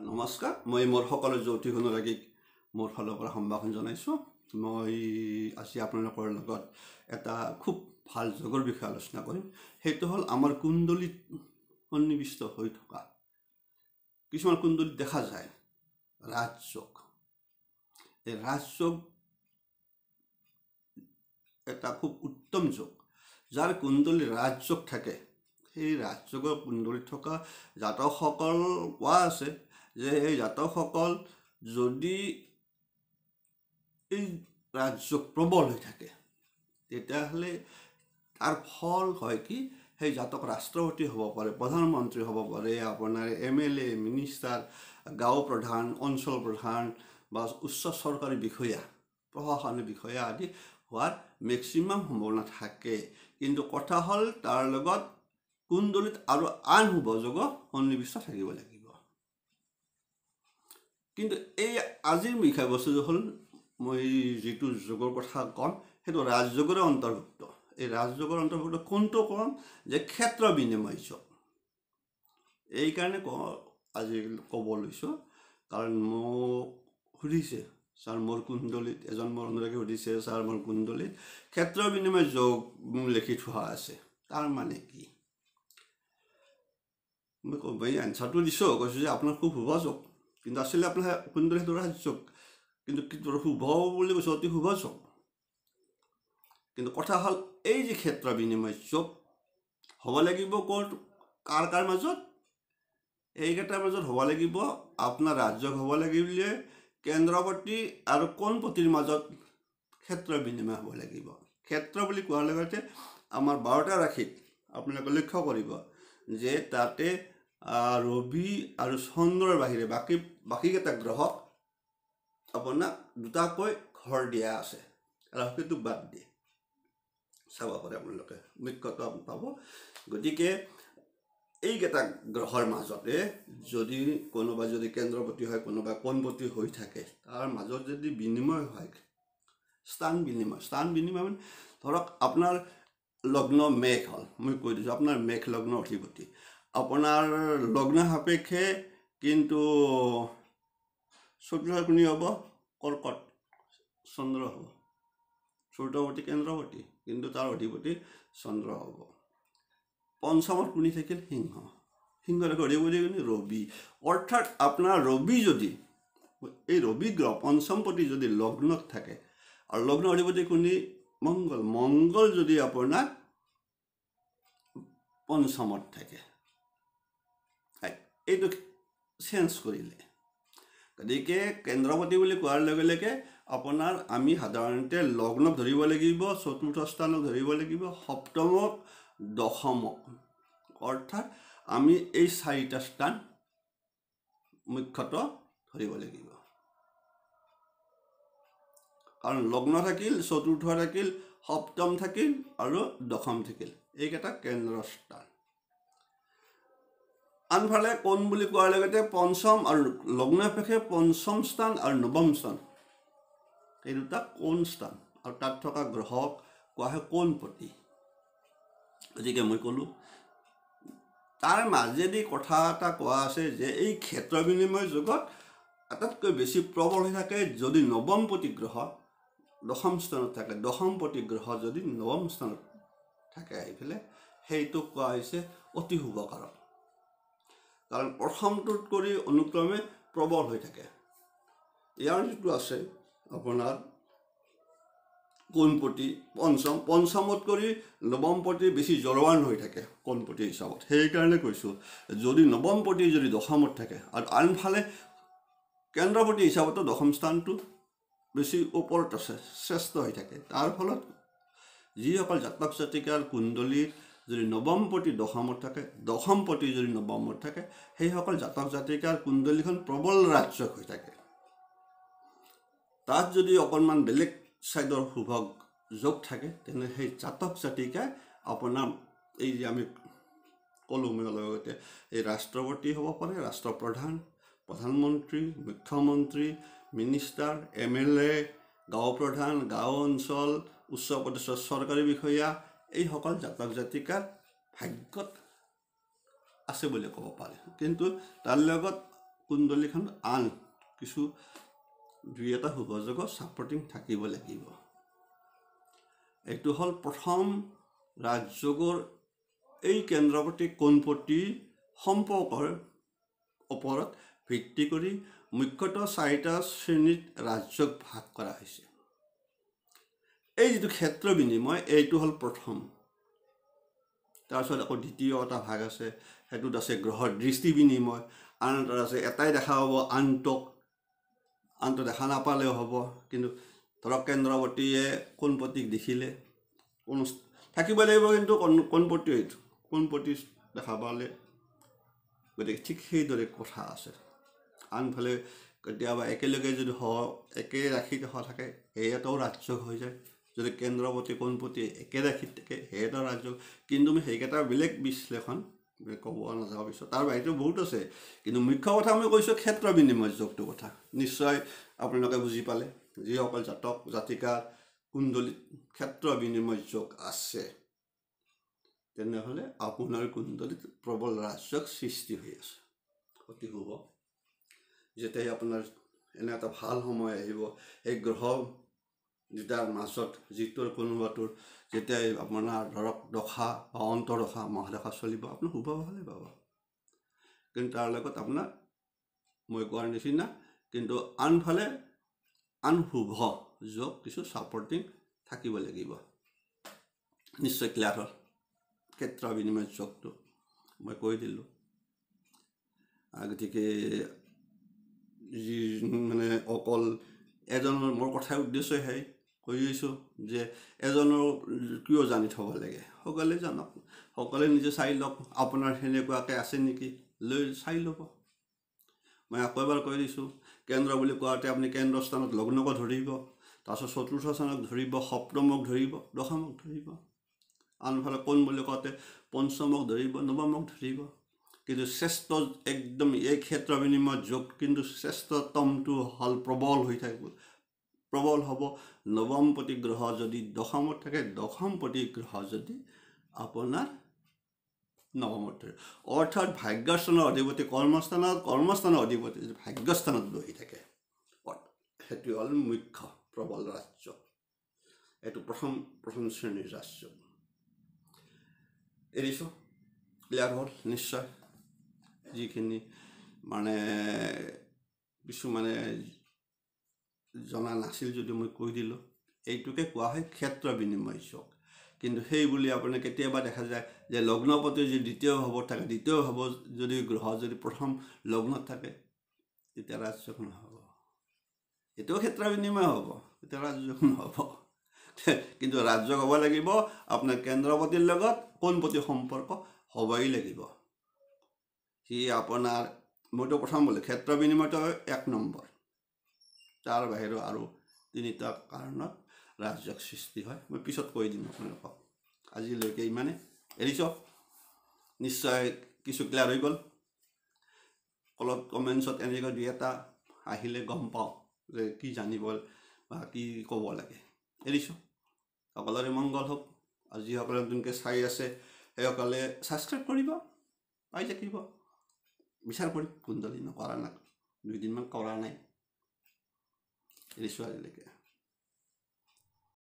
নমস্কাৰ মই মোৰ সকলো জ্যোতিষ অনুৰাগীক মোৰ ফালৰ পৰা সম্ভাষণ জনাইছোঁ। মই আজি আপোনালোকৰ লগত এটা খুব ভাল যোগৰ বিষয়ে আলোচনা কৰিম। সেইটো হ'ল আমাৰ কুণ্ডলীত সন্নিৱিষ্ট হৈ থকা কিছুমান কুণ্ডলীত দেখা যায় ৰাজযোগ। এই ৰাজযোগ এটা খুব উত্তম যোগ। যাৰ কুণ্ডলী ৰাজযোগ থাকে সেই ৰাজযোগৰ কুণ্ডলীত থকা জাতকসকল কোৱা আছে যে এই জাতকসকল যদি এই ৰাজযোগ প্ৰবল হৈ থাকে তেতিয়াহ'লে তাৰ ফল হয় কি সেই জাতক ৰাষ্ট্ৰপতি হ'ব পাৰে, প্ৰধানমন্ত্ৰী হ'ব পাৰে, আপোনাৰ MLA, মিনিষ্টাৰ, গাঁও প্ৰধান, অঞ্চল প্ৰধান বা উচ্চ চৰকাৰী বিষয়া, প্ৰশাসনিক বিষয়া আদি হোৱাৰ মেক্সিমাম সম্ভাৱনা থাকে। কিন্তু কথা হ'ল তাৰ লগত কুণ্ডলীত আৰু আন শুভ যোগ সন্নিৱিষ্ট থাকিব লাগিব। কিন্তু এই আজিৰ বিষয়বস্তুটো হ'ল মই যিটো যোগৰ কথা ক'ম সেইটো ৰাজযোগৰে অন্তৰ্ভুক্ত। এই ৰাজযোগৰ অন্তৰ্ভুক্ত কোনটো ক'ম যে ক্ষেত্ৰ বিনিময় যোগ। এইকাৰণে আজি ক'ব লৈছোঁ কাৰণ মোক সুধিছে ছাৰ মোৰ কুণ্ডলীত, এজন মোৰ অনুৰাগী সুধিছে ছাৰ মোৰ কুণ্ডলীত ক্ষেত্ৰ বিনিময় যোগ লিখি থোৱা আছে, তাৰ মানে কি? মই এনচাৰটো দিছোঁ, কৈছোঁ যে আপোনাৰ খুব শুভ যোগ, কিন্তু আচলতে আপোনাৰ কুণ্ডলী সেইটো ৰাজযোগ, কিন্তু শুভ বুলি কৈছোঁ অতি শুভ যোগ। কিন্তু কথা হ'ল এই যে ক্ষেত্ৰ বিনিময় যোগ হ'ব লাগিব কাৰ কাৰ মাজত? এইকেইটাৰ মাজত হ'ব লাগিব আপোনাৰ ৰাজযোগ হ'ব লাগিলে কেন্দ্ৰপতি আৰু কোণপতিৰ মাজত ক্ষেত্ৰ বিনিময় হ'ব লাগিব। ক্ষেত্ৰ বুলি কোৱাৰ লগতে আমাৰ 12টা ৰাশিত আপোনালোকে লক্ষ্য কৰিব যে তাতে ৰবি আৰু চন্দ্ৰৰ বাহিৰে বাকীকেইটা গ্ৰহক আপোনাক দুটাকৈ ঘৰ দিয়া আছে। ৰাহুকেতু বাদ দিয়ে চাব পাৰে আপোনালোকে, মুখ্যতঃ পাব। গতিকে এইকেইটা গ্ৰহৰ মাজতে যদি কোনোবা যদি কেন্দ্ৰপতি হয়, কোনোবা কোণপতি হৈ থাকে, তাৰ মাজত যদি বিনিময় হয়, স্থান বিনিময় মানে ধৰক আপোনাৰ লগ্ন মেঘ হ'ল, মই কৈ দিছোঁ আপোনাৰ মেঘ লগ্ন অধিপতি, আপোনাৰ লগ্ন সাপেক্ষে কিন্তু চতুৰ্থ কোণী হ'ব কৰ্কট, চন্দ্ৰ হ'ব, চতুৰ্থপতি কেন্দ্ৰপতি কিন্তু তাৰ অধিপতি চন্দ্ৰ হ'ব। পঞ্চমত কোণী থাকিল সিংহৰ অধিপতি ৰবি, অৰ্থাৎ আপোনাৰ ৰবি যদি এই ৰবি গ্ৰহ পঞ্চমপতি যদি লগ্নত থাকে আৰু লগ্ন অধিপতি কোণী মংগল যদি আপোনাৰ পঞ্চমত থাকে, এইটো চেঞ্জ কৰিলে। গতিকে কেন্দ্ৰপতি বুলি কোৱাৰ লগে লগে আপোনাৰ আমি সাধাৰণতে লগ্নক ধৰিব লাগিব, চতুৰ্থ স্থানক ধৰিব লাগিব, সপ্তমক, দশমক, অৰ্থাৎ আমি এই 4টা স্থান মুখ্যতঃ ধৰিব লাগিব। কাৰণ লগ্ন থাকিল, চতুৰ্থ থাকিল, সপ্তম থাকিল আৰু দশম থাকিল, এইকেইটা কেন্দ্ৰৰ স্থান। আনফালে কোণ বুলি কোৱাৰ লগতে পঞ্চম আৰু লগ্ন সাপেক্ষে পঞ্চম স্থান আৰু নৱম স্থান, এই দুটা কোণ স্থান আৰু তাত থকা গ্ৰহক কোৱা হয় কোণপতি। গতিকে মই ক'লোঁ তাৰ মাজেদি কথা এটা কোৱা আছে যে এই ক্ষেত্ৰ বিনিময় যোগত আটাইতকৈ বেছি প্ৰবল হৈ থাকে যদি নৱমপতি গ্ৰহ দশম স্থানত থাকে, দশমপতি গ্ৰহ যদি নৱম স্থানত থাকে আহি পেলাই, সেইটোক কোৱা হৈছে অতি শুভকাৰক। কাৰণ প্ৰথমটোত কৰি অনুক্ৰমে প্ৰবল হৈ থাকে। ইয়াৰ যিটো আছে আপোনাৰ কোণপতি পঞ্চমত কৰি নৱমপতি বেছি জলবান হৈ থাকে কোণপতি হিচাপত। সেইকাৰণে কৈছোঁ যদি নৱমপতি যদি দশমত থাকে আৰু আনফালে কেন্দ্ৰপতি হিচাপতো দশম স্থানটো বেছি ওপৰত আছে, শ্ৰেষ্ঠ হৈ থাকে। তাৰ ফলত যিসকল জাতক জাতিকাৰ কুণ্ডলীৰ যদি নৱমপতি দশমত থাকে, দশমপতি যদি নৱমত থাকে, সেইসকল জাতক জাতিকাৰ কুণ্ডলীখন প্ৰবল ৰাজযোগ হৈ থাকে। তাত যদি অকণমান বেলেগ ছাইডৰ শুভ যোগ থাকে তেনে সেই জাতক জাতিকাই আপোনাৰ এই যে আমি ক'লোঁ মই লগতে এই ৰাষ্ট্ৰপতি হ'ব পাৰে, ৰাষ্ট্ৰপ্ৰধান, প্ৰধানমন্ত্ৰী, মুখ্যমন্ত্ৰী, মিনিষ্টাৰ, MLA, গাঁও প্ৰধান, গাঁও অঞ্চল, উচ্চ পদস্থ চৰকাৰী বিষয়া, এইসকল জাতক জাতিকাৰ ভাগ্যত আছে বুলি ক'ব পাৰে। কিন্তু তাৰ লগত কুণ্ডলীখন আন কিছু দুই এটা শুভযোগ ছাপৰ্টিং থাকিব লাগিব। এইটো হ'ল প্ৰথম ৰাজযোগৰ এই কেন্দ্ৰৱৰ্তী কোণপতি সম্পৰ্কৰ ওপৰত ভিত্তি কৰি মুখ্যতঃ 4টা শ্ৰেণীত ৰাজযোগ ভাগ কৰা হৈছে। এই যিটো ক্ষেত্ৰ বিনিময় এইটো হ'ল প্ৰথম। তাৰপিছত আকৌ দ্বিতীয় এটা ভাগ আছে, সেইটোত আছে গ্ৰহৰ দৃষ্টি বিনিময়। আন এটা আছে এটাই দেখা হ'ব আনটো দেখা নাপালেও হ'ব, কিন্তু ধৰক কেন্দ্ৰৱৰ্তীয়ে কোণপতিক দেখিলে কোন থাকিব লাগিব, কিন্তু কোণপতি এইটো কোণপতি দেখা পালে, গতিকে ঠিক সেইদৰে কথা আছে। আনফালে কেতিয়াবা একেলগে যদি একে ৰাশিত থাকে সেই এটাও ৰাজযোগ হৈ যায়। যদি কেন্দ্ৰৱৰ্তী কোণপতি একে ৰাশিত থাকে সেই এটা ৰাজযোগ। কিন্তু মই সেইকেইটা বেলেগ বিশ্লেষণ ক'ব নাযাওঁ পিছত, তাৰ বাহিৰেও বহুত আছে। কিন্তু মুখ্য কথা মই কৈছোঁ ক্ষেত্ৰ বিনিময় যোগটোৰ কথা। নিশ্চয় আপোনালোকে বুজি পালে। যিসকল জাতক জাতিকাৰ কুণ্ডলীত ক্ষেত্ৰ বিনিময় যোগ আছে, তেনেহ'লে আপোনাৰ কুণ্ডলীত প্ৰবল ৰাজযোগ সৃষ্টি হৈ আছে। অতি শুভ। যেতিয়াই আপোনাৰ এনে এটা ভাল সময় আহিব, এই গ্ৰহ দুটাৰ মাজত যিটোৰ কোনোবাটোৰ যেতিয়াই আপোনাৰ ধৰক দশা বা অন্তৰ্দশা মহাদশা চলিব, আপুনি শুভ ভালে পাব। কিন্তু তাৰ লগত আপোনাৰ মই কোৱাৰ নিচিনা কিন্তু আনফালে আন শুভ যোগ কিছু ছাপৰ্টিং থাকিব লাগিব। নিশ্চয় ক্লিয়াৰ হ'ল। ক্ষেত্ৰ বিনিময় যোগটো মই কৈ দিলোঁ। গতিকে যি মানে অকল এজনৰ মোৰ কথাৰ উদ্দেশ্যই কৈ দিছোঁ যে এজনৰ কিয় জানি থ'ব লাগে, সকলোৱে জানক, সকলোৱে নিজে চাই লওক আপোনাৰ সেনেকুৱাকৈ আছে নেকি, লৈ চাই ল'ব। মই আকৌ এবাৰ কৈ দিছোঁ, কেন্দ্ৰ বুলি কোৱাতে আপুনি কেন্দ্ৰস্থানত লগ্নক ধৰিব, তাৰপিছত চতুৰ্থ স্থানক ধৰিব, সপ্তমক ধৰিব, দশমক ধৰিব। আনফালে কোন বুলি কওঁতে পঞ্চমক ধৰিব, নৱমক ধৰিব। কিন্তু শ্ৰেষ্ঠ একদম এই ক্ষেত্ৰ বিনিময় যোগ কিন্তু শ্ৰেষ্ঠতমটো হ'ল প্ৰবল হৈ থাকিব, প্ৰবল হ'ব নৱমপতি গ্ৰহ যদি দশমত থাকে, দশমপতি গ্ৰহ যদি আপোনাৰ নৱমত থাকে। অৰ্থাৎ ভাগ্যস্থানৰ অধিপতি কৰ্মস্থানৰ অধিপতি যদি ভাগ্যস্থানত বহি থাকে, সেইটো হ'ল মুখ্য প্ৰবল ৰাজযোগ। এইটো প্ৰথম শ্ৰেণীৰ ৰাজযোগ। এৰিছোঁ, ক্লিয়াৰ হ'ল নিশ্চয়। যিখিনি মানে কিছুমানে জনা নাছিল যদি মই কৈ দিলোঁ, এইটোকে কোৱা হয় ক্ষেত্ৰ বিনিময় যোগ। কিন্তু সেই বুলি আপুনি কেতিয়াবা দেখা যায় যে লগ্নপতি যদি দ্বিতীয় ভাৱত থাকে, দ্বিতীয় ভাৱত যদি গ্ৰহ যদি প্ৰথম লগ্নত থাকে, তেতিয়া ৰাজযোগ নহ'ব। এইটোও ক্ষেত্ৰ বিনিময় হ'ব, তেতিয়া ৰাজযোগ নহ'ব। কিন্তু ৰাজযোগ হ'ব লাগিব আপোনাৰ কেন্দ্ৰপতিৰ লগত কোণপতি সম্পৰ্ক হ'বই লাগিব। সি আপোনাৰ মইতো প্ৰথম বোলে ক্ষেত্ৰ বিনিময়টো 1 নম্বৰ, তাৰ বাহিৰেও আৰু 3টা কাৰণত ৰাজযোগ সৃষ্টি হয়। মই পিছত কৈ দিম আপোনালোকক। আজিলৈকে ইমানে, এৰিছোঁ। নিশ্চয় কিছু ক্লিয়াৰ হৈ গ'ল। কমেণ্টছত এনেকৈ 2-এটা আহিলে গম পাওঁ যে কি জানিব বা কি ক'ব লাগে। এৰিছোঁ। সকলোৰে মংগল হওক। আৰু যিসকলে নতুনকৈ চাই আছে সেইসকলে ছাবস্ক্ৰাইব কৰিব, পাই থাকিব। বিচাৰ কৰিম কুণ্ডলী কৰা নাই, 2 দিনমান কৰা নাই। এৰিছোঁ আজিলৈকে।